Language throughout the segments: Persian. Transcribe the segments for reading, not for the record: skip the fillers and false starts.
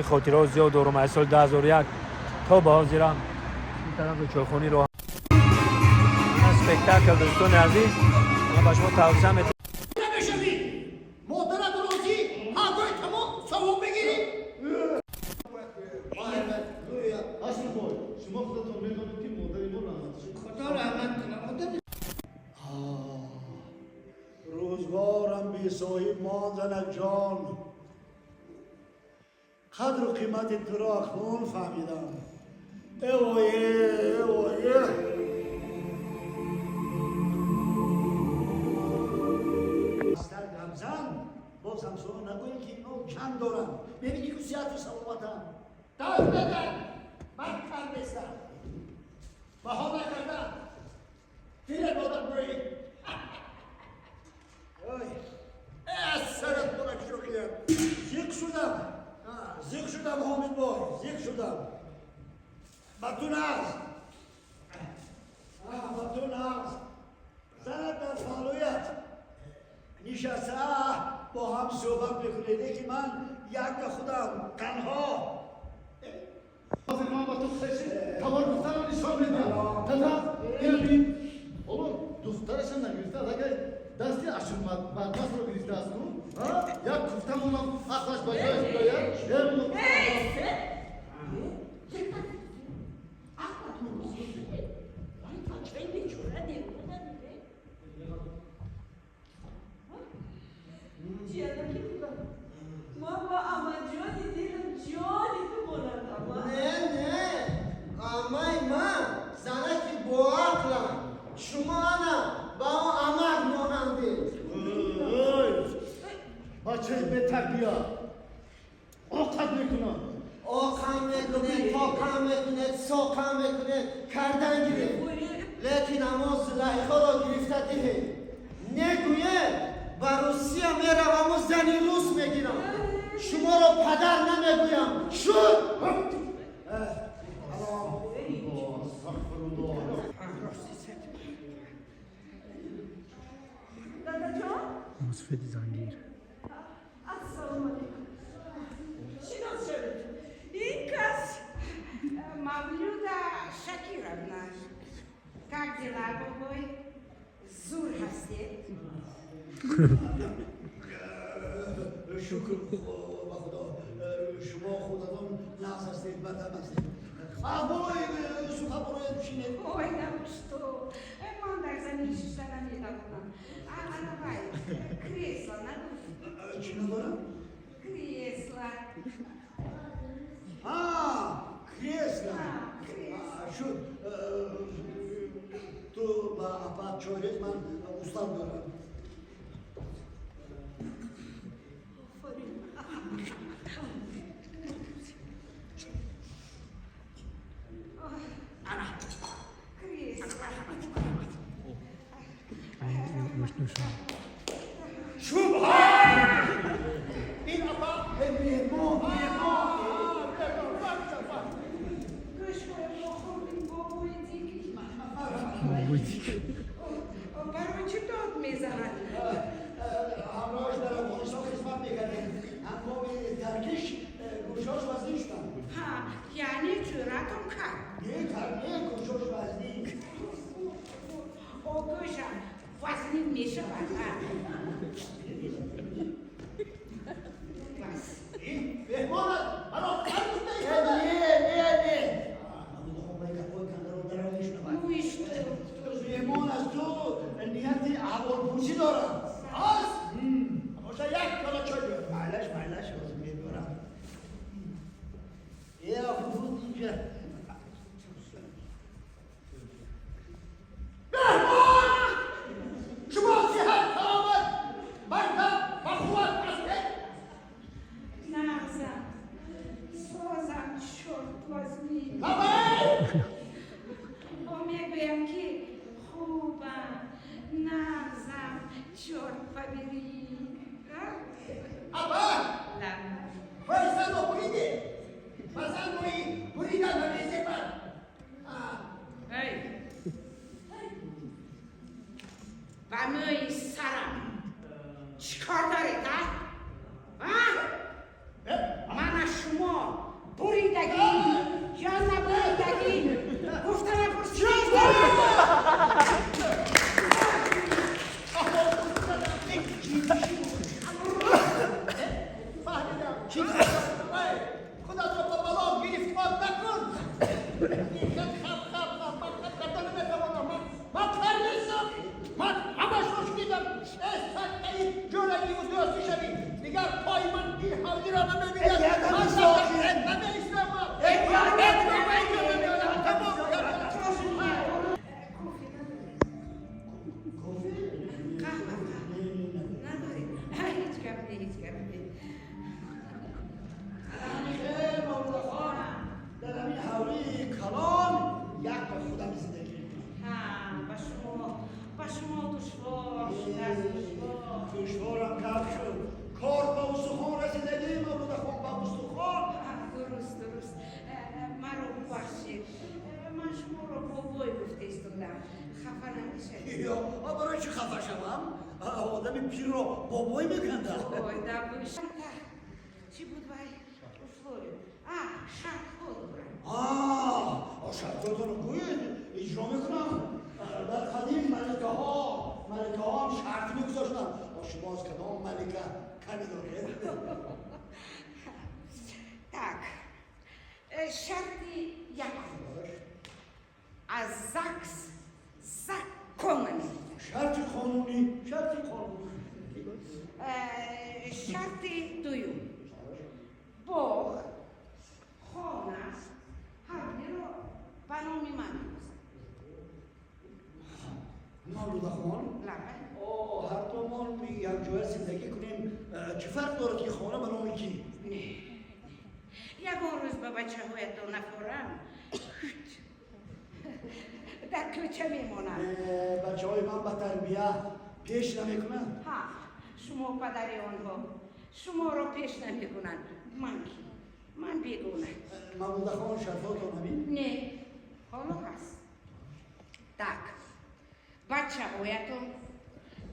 خاطرات زیاد دارم از سال 2001 تا بازی را این طرف چوخونی رو اسپکتاکل دوستان عزیز من با شما توصیه می‌کنم محترم روزی هوای تمام ثواب بگیرید. شما خودتون میدونید که مادری ما رحمت شد. خدا رحمت کنه. روزگارم بی صاحب مان زنک جان، قدر و قیمت تو را اکنون فهمیدم. اوایه مستر گمزن باز هم سوال نگویی که اینو کم دارم. ببینی که سیحت و سلامتم دست بدن من کم نیستم بها نکردم تیر بادم بایی از سرت بلک شوخیم زیق شدم حامد بای، زیق شدم. بدون عرض زنت در پالویت نشسته با هم صحبت میکنیده که من یک خودم تنها حاضر من با تو خشی تمام گفتن رو نشان میدیم. تنها ببین oğlum دخترشم نگرفته اگر دستی اشون برمز رو گرفته از تو یا گفتم اونم اخلاش باید باید Mama ama Johnny dedim Johnny tu bana نه امای من زنه که با عقلم شما نه با اون عمق ماننده بچه به تربیه آقد میکنم آقم میکنه پاکم میکنه ساقم میکنه کردن گیره لیکن اما زلیخا را گرفته دیه نگویه با روسیه میرم اما زنی روس میگیرم شما را پدر نمیگویم شد Dada John? مصفد زنگیر Assalamu alaikum. Чи нас şöyle? İlkas. Mavluda Shakirovna, как дела, бабой? Зур хасте. شکر با خدا شما خودتون نحس هستید بدم هستید برای سوخه برای بشینید Ой, да вы что? Мандак за нищета не давно. А давай, кресло надо. چی ندارم؟ Кресло. کریسلا کریسلا. شد تو با اپات چوریت من استاد دارم این اپا مهمان Короче, тот мизан. همراهش در افغانستان خدمت میکردیم اما به ترکیش گوشاش وزنی شدن Ha, yani çöratım kar. یه گوشاش وزنی O koşan, vasının meşe var ha. این مهمان الان Ну и что? مهمان از تو نیت احوال پرسی دارم از باشه یک کلا چای بیار معلش از میبرم یه خود اینجا شما صحت سلامت برکت خودت را با بلا گرفتار نکن. من نمیتوانم. من پردیسم. من همش روش دیدم. استقلی جلگی و درستی شوی. دیگر پای من بی حالی را نمیبیند. من نمیستم. دشوارم کم شد. کار با استخوان رسیدگی مولود خان با استخوان. درست مرا ببخشید من شما را بابای گفته ایستادم خفه نمیشه یا برای چی خفه شوم؟ آدم پیر را بابای میکنده. وای دبوش چی بود وای؟ اصولی شرط بود شرطاتون رو گوید اجرا میکنم. در قدیم ملکه ها هم شرط میگذاشتن. شما از کدام ملکه کمی دارید؟ tak شرطی یک از زکس زکانمی شرط قانونی. شرطی دویم باغ خانه همه را بنامی من مولود خان؟ هر دو ما یک جای زندگی کنیم. چه فرق دارد که خانه به نام کی؟ نه یکان روز به بچه هایتون نخورم در کوچه میمونم. بچه های من به تربیه پیش نمیکنن؟ شما پدری آنها شما را پیش نمیکنن. من بیگونه. مولود خان شرطاتون همین؟ نه حالا هست. Так, бача hojato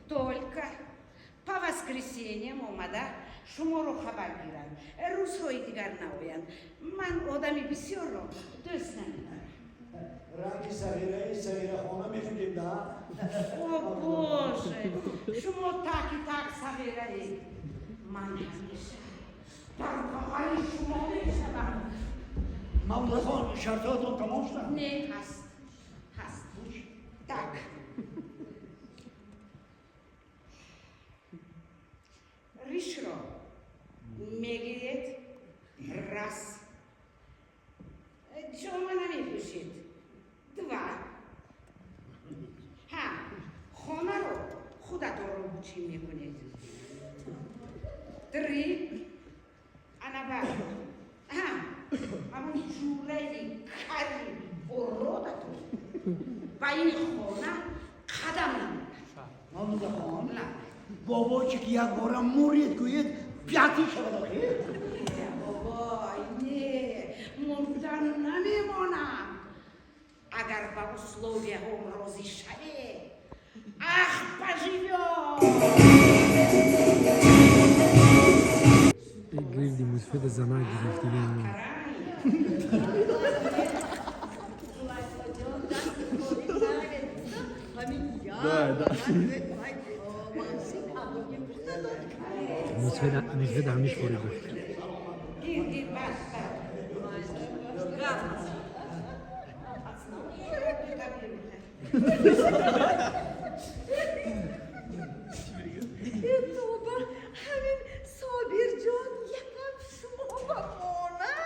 только по воскресеньям омада шуморо хабар гиранд. Рӯзҳои дигар наоянд. Ман одами бисёрро дӯст намедорам. ранги сағирахона мехӯрем да? О боже, шумо таки так сағираед. Ман ҳамеша дар бағали шумо мешавам. мавлуд хон шартотон тамом шуданд? Не, ҳаст. Так. Ришро мегиред раз. Ҷома намепӯшед. Два. хонаро худатонро чӣ мекунед? Три. Анабар. ҳамон ҷураи кари уродатон ба ин хона қадам намонад. мавлуд хон бобо чӣ ки як бора мурид гӯед пятӣ шавад охир? Бобой, не, мурдан намемонам. Агар ба условияҳом розӣ шаве, поживём. Гирди мусфеда зана гирифтиган. Мусфеда ҳамиш хорид. Гир, бас. توبه همین صابر جان یکم شما بمانم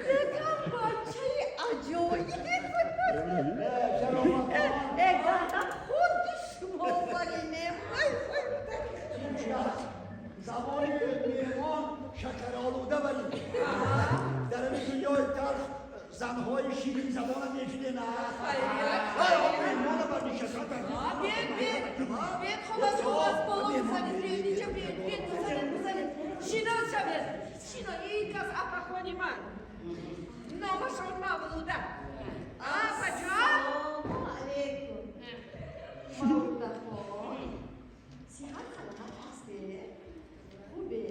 یکم بچه عجایب اگرم خود شما بگینیم زبانی مهمان شکر آلوده برید در این دنیای تلخ زنهای شیرین زبان هم میشنه نه مهمان بردی شکر بیاید خب از شما از بالا بزنید روی اینجا بیاید بزنید شینا شوید شینا این کس اپاخوانی من نامشون مولوده آبا جان سلام علیکم مولوده خان صحت سلامت هسته خوبه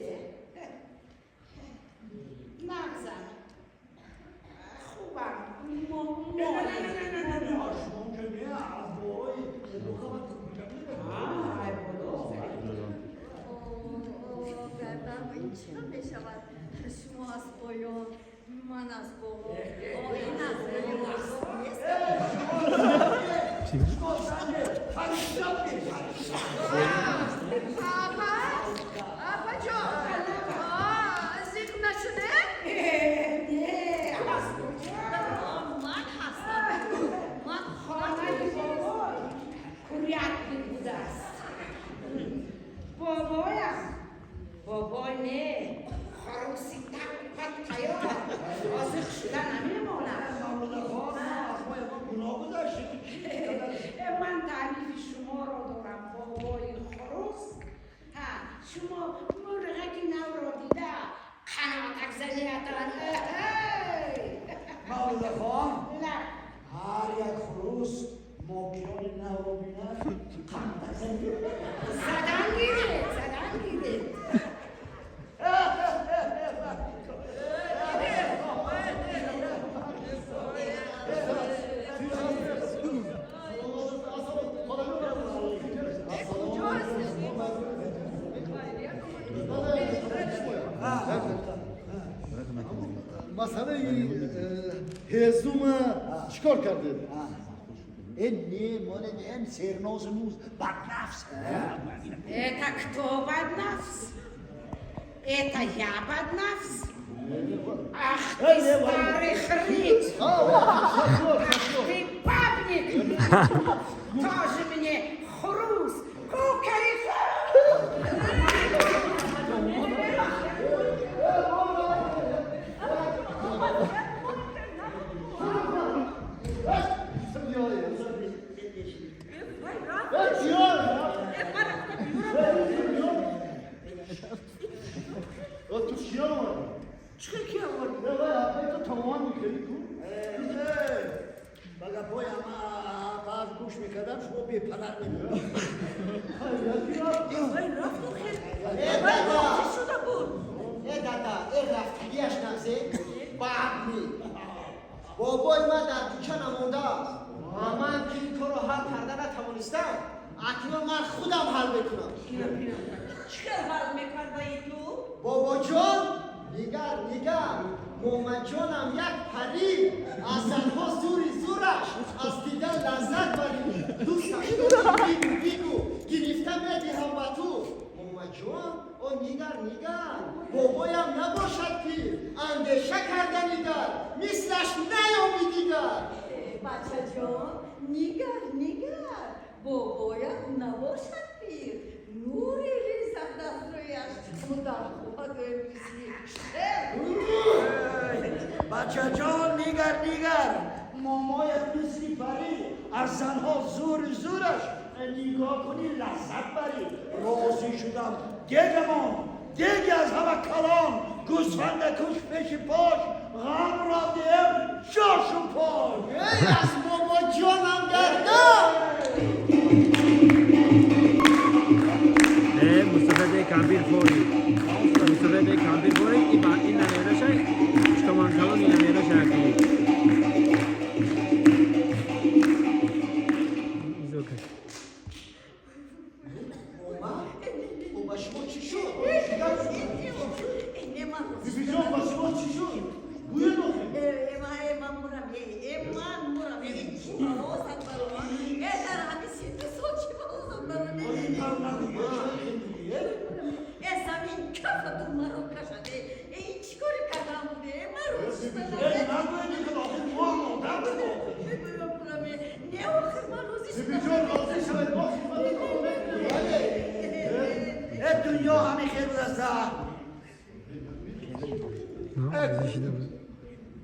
نغزن خوبم شما که نه عبای مخابت کنم این چرا بشود شما از پایان من از بالا این از Apa John? Zikr nashune? Man hastam. Man خانه بابا کوریت بوده است بابای نه خروسی تک پت تیار آزخ شدن نمیمونم من تعریف شما را دارم بابای خروس شما مرغک نو را دیده قناتک زنیتان مولا خان نه هر یک خروس موکیان نو رو بیند قناتک زنید زدن گیره مسئله هزوم چیکار کرده؟ این نه مال این سرناز موز بدنفس Это кто поднавс? Это я поднавс? Ах ты старый хрыч! Ты бабник! Тоже мне хрус! Кукарица! تو چی آمد؟ Что я говорю? تو تمام میکنی تو؟ بگه پایم باز گوش میکردم شما بی پدر میدونم رفتگیش نفسه بعدی بابای من در دوچه نمونده است من که این کار رو حل کرده نتوانستم اکنون من خودم حل بکنم چکار حال میکردی تو؟ بابا جان نگر مومد جانم یک پری از زنها زورش از دیدن لذت بری دوستش داری بیگو گرفته میدهم با تو مومد جان او نگر بابایم نباشد پیر اندیشه کرده نگر مثلش نیامی دیگر بچه جان نگر بابایم نباشد پیر نوری ریزد از رویش در خود میزی بچه جان نیگر مامای مثلی پری از زنها زورش نگاه کنی لذت بری راضی شدم دیگه از همه کلام گوسفند کش پیش پاش غم را دیم جاشو پاش ای از بابا جانم گردم مستفاده کامبیر فوری این نمیره شای شتمان کلان این نمیره شای بابا شما چی شد؟ بیبی جان با شما چی شد؟ بوی نخه بیبی جان راضی شد ما خدمت کنم دنیا همه خیر بودسته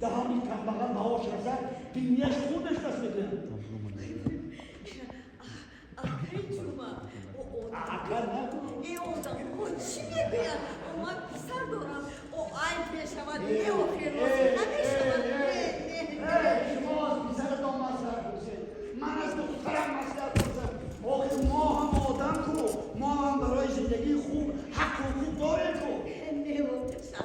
دهانی کمبغل مهاش رسد دینیش خودش دست میکنه عقل نکن ای اوزم او چی میگوید؟ من پسر دارم او عیب میشود نه او خیروزی نمیشود شما از پسر دام مصرف بسید من از دخترم مصرف بسید آخه ما هم آدم کو ما هم برای زندگی خوب حق و حقوق داریم کو نه او پسر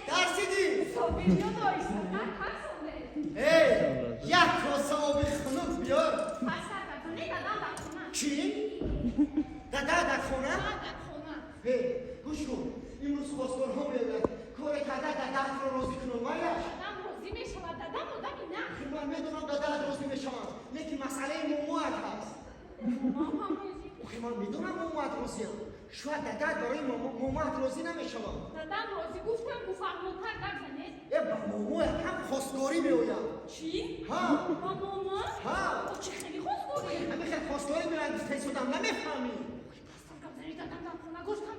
درسیدی؟ Sobrino dois, tá? Passa, né? من میدونم دادرت روزی به شما لیکن مسئله موموات هست اوخی من میدونم موموات روزی هم شاید دادرت برای موموات روزی نمیشما دادم روزی گفتم گو فهموتر نزنید با مومو هم خواستگاری میویم چی؟ ها با ماما؟ ها چه خیلی خوشگوری همه خیلی خواستگاری میرن دوسته سودم نمیفهمی دستم زنی دادم در خونه گوشتم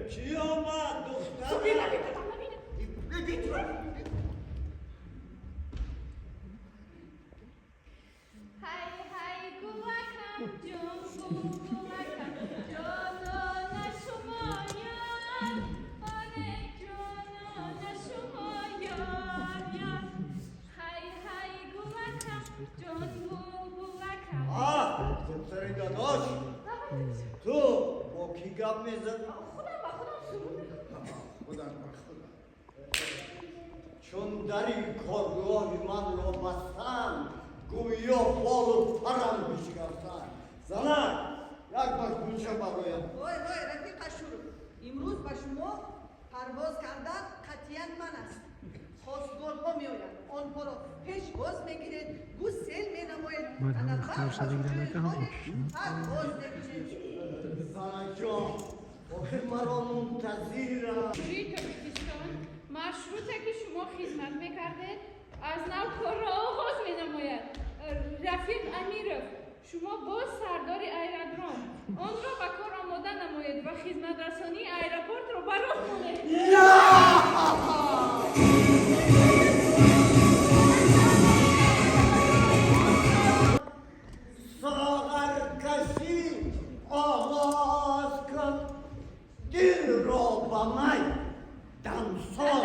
چی آمد دختر؟ سوبی نبید دادم نبینه های های گوکم جون گوکم جانان شمایان آنه جانان شمایان های های گوکم جون گوکم دختر داداش تو با کی گپ میزن؟ خودم با خودم شروع میکنم خدا چون دری کارگاه من را بستن گویا بال و پرم بشکفتن زنک یک باش بوچه برایم وای وای رفیق شروع امروز با شما پرواز کردن قطعاً من است خواستگارها می آیند آنها را پیش باز میگیرید گسل می نماید پرواز نگیرید زنک جان آخر مرا منتظرم توی ترکستان مشروطه که شما خدمت میکردید از نو کار را آغاز مینماید رفیق امیرов شما باز سردار ایرودروم آن را به کار آماده نماید و خدمت رسانی ایرپورت را براه کنید ساغرکشی آغاز کن دل را به من دمساز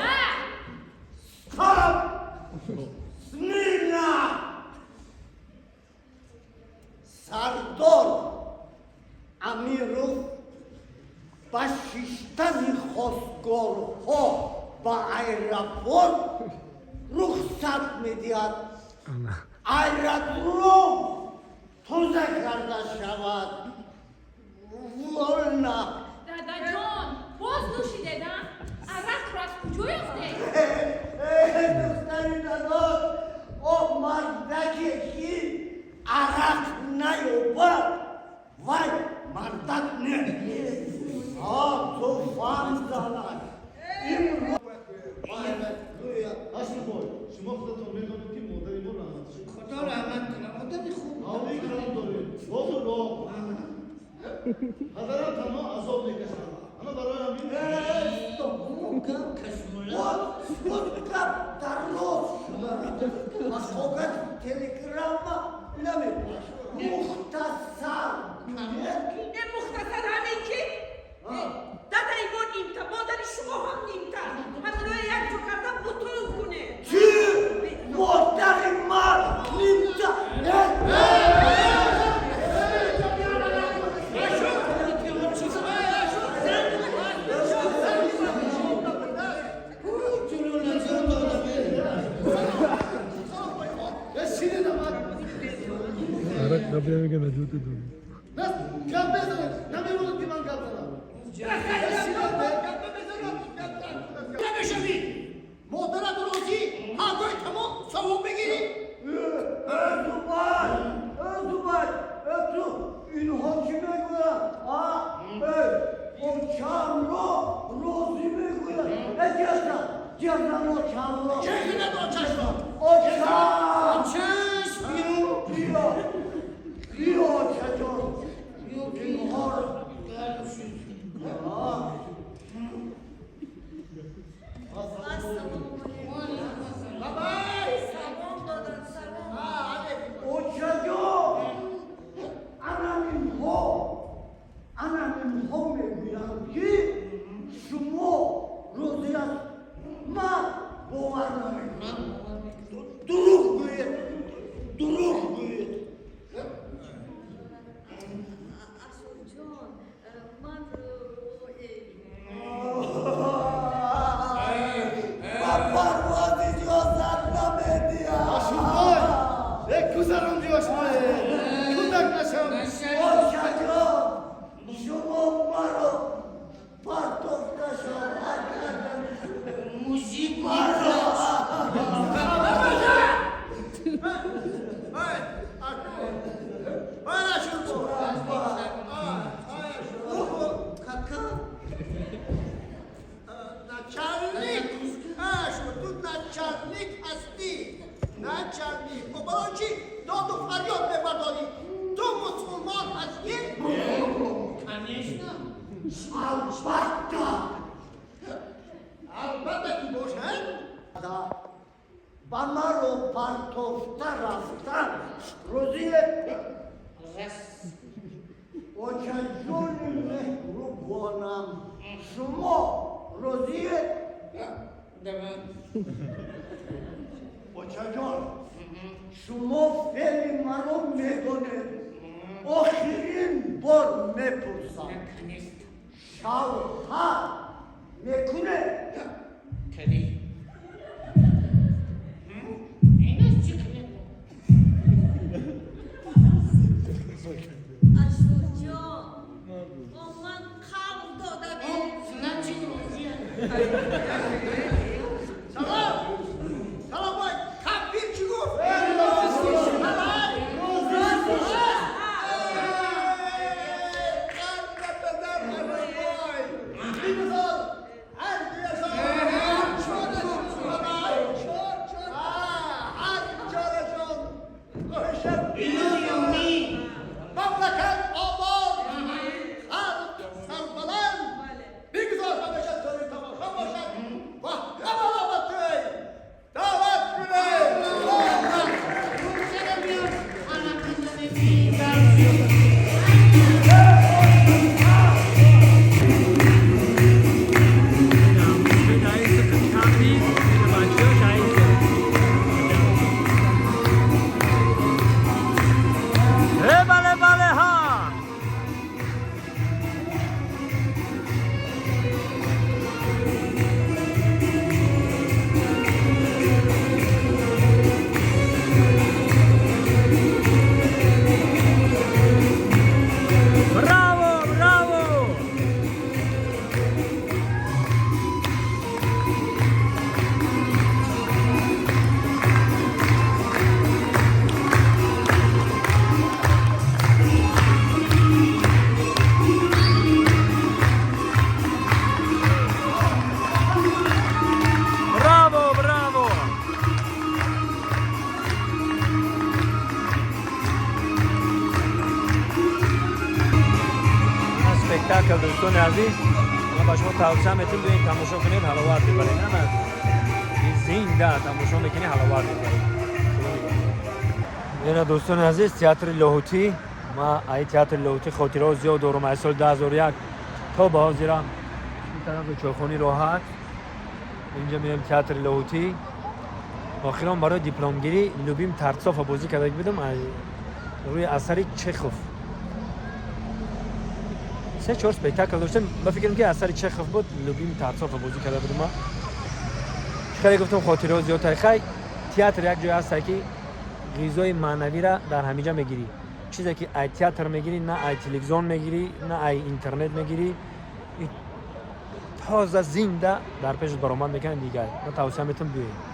Stop! Smyrna! سردار امیرov با شیشتن خواستگارها با ایرپورت رخصت میدهد ایرودروم توزه کرده شود ولنه دادا جان باز نوشیدیدم عرق را از کجا یافته دختری داداش او مردکی که عرق نیوبد وای مردک نه تو فهم زنک این Aslı boy. Şuma خودتون میدونید که مادری ما رحمت شد. خدا رحمت کنه مادر خوب آبی کرام داره. بابا رو. حضرت تمام عذاب میکشن. اما برای همین کم کشمولا خودکم در روز از فوقت تلگرام نمی مختصر این مختصر همین که دادا ایمان نیمتا مادر شما هم نیمتا همین رو یک جو کردن بطول کنه چی؟ مادر من نیمتا Rabia میگه نجوت دون نه گپ بزنید. نمی‌مونید که من گپ زنم. نمیشوی مادرت روزی هرگاه تمام ثواب بگیری ازوبای تو اینها چی میگوید؟ اون چند روزی میگوید جزن و چند رو چشم ندار چشم o چشم بیا چطور اینها رو از فریاد ببرداری تو مسلمان هستی؟ البته که باشد با ما رو پرتوفته رفتن روزی و چجون مهربانم شما روزی و چجون شما فعلی مرا میدونید آخرین بار میپرسم شوهر میکنه سلام باید کبیر چی گفت؟ اسپکتاکل دوستان عزیز ما با شما توصیه میتونیم بیاین تماشا کنید حلاوت ببرید نه این زنده تماشا میکنید حلاوت ببرید اینا دوستان عزیز تئاتر لاهوتی ما ای تئاتر لاهوتی خاطرات زیاد دارم از سال 2001 تا به حاضر این طرف چایخانه راحت اینجا میرم تئاتر لاهوتی آخرام برای دیپلمگیری لوبیم ترتساف بازی کرده بودم روی اثر چخوف 3-4 اسپکتاکل داشتم من فکر کنم که اثر چخوف بود لوبیم ترتساف بازی کرده بودم ما خیلی گفتم خاطرات زیاد تاریخی تئاتر یک جای هست که غذای معنوی را در همینجا میگیری چیزی که ای تئاتر میگیری نه ای تلویزیون میگیری نه ای اینترنت میگیری تازه زنده در پیش برآمد میکنه دیگه من توصیه میتونم بیاین